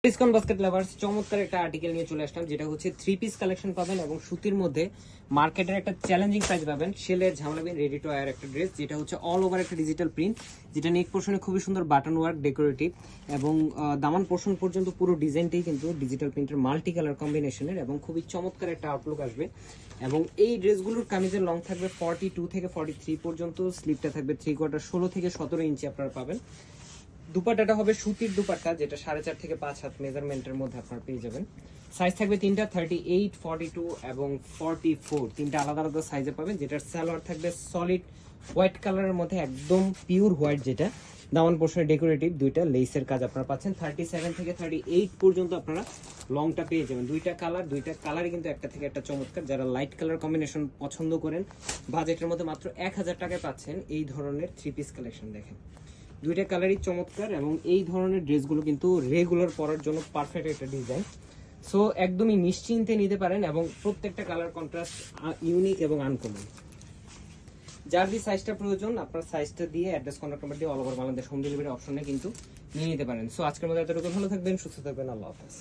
Discount basket lovers চমৎকার একটা article নিয়ে চলে আসলাম, যেটা হচ্ছে 3 পিস কালেকশন পাবেন এবং সুতির মধ্যে মার্কেটের একটা চ্যালেঞ্জিং প্রাইস পাবেন। সেলের ঝামেলাবিন রেডি টু ওয়্যার একটা ড্রেস, যেটা হচ্ছে অল ওভার একটা ডিজিটাল প্রিন্ট, যেটা নেক পোর্শনে খুবই সুন্দর বাটন ওয়ার্ক ডেকোরেটিভ এবং দামান পোর্শন পর্যন্ত পুরো ডিজাইনটাই কিন্তু ডিজিটাল প্রিন্টের মাল্টি কালার কম্বিনেশনের এবং খুবই চমৎকার একটা আউটলুক আসবে। এবং এই ড্রেসগুলোর কামিজের লং থাকবে 42 থেকে 43 পর্যন্ত, স্লিপটা থাকবে 3/4 16 থেকে 17 ইঞ্চি আপনারা পাবেন। দুপাট্টাটা হবে সুতির দুপাট্টা, যেটা 4.5 থেকে 5 হাত মেজারমেন্টের মধ্যে আপনারা পেয়ে যাবেন। সাইজ থাকবে তিনটা 38, 42 এবং 44, তিনটা আলাদা আলাদা সাইজে পাবেন। যেটার সালোয়ার থাকবে সলিড হোয়াইট কালারের মধ্যে, একদম পিওর হোয়াইট, যেটা দামান পোর্শনে ডেকোরেটিভ দুইটা লেসের কাজ আপনারা পাচ্ছেন। 37 থেকে 38 পর্যন্ত আপনারা লংটা পেয়ে যাবেন। দুইটা কালারই কিন্তু একটা থেকে একটা চমৎকার। যারা লাইট কালার কম্বিনেশন পছন্দ করেন, বাজেটের মধ্যে মাত্র 1000 টাকায় পাচ্ছেন এই ধরনের 3 পিস কালেকশন। দেখেন দুইটা কালারই চমৎকার এবং এই ধরনের ড্রেসগুলো কিন্তু রেগুলার পরার জন্য পারফেক্ট একটা ডিজাইন। সো একদমই নিশ্চিন্তে নিতে পারেন এবং প্রত্যেকটা কালার কন্ট্রাস্ট ইউনিক এবং আনকমন। যার যে সাইজটা প্রয়োজন আপনার সাইজটা দিয়ে অ্যাড্রেস কন্ট্যাক্ট নাম্বার দিয়ে all over Bangladesh home delivery অপশনে কিন্তু নিয়ে নিতে পারেন। সো আজকের মধ্যে এতটুকু, ভালো থাকবেন, সুস্থ থাকবেন, আল্লাহ হাফেজ।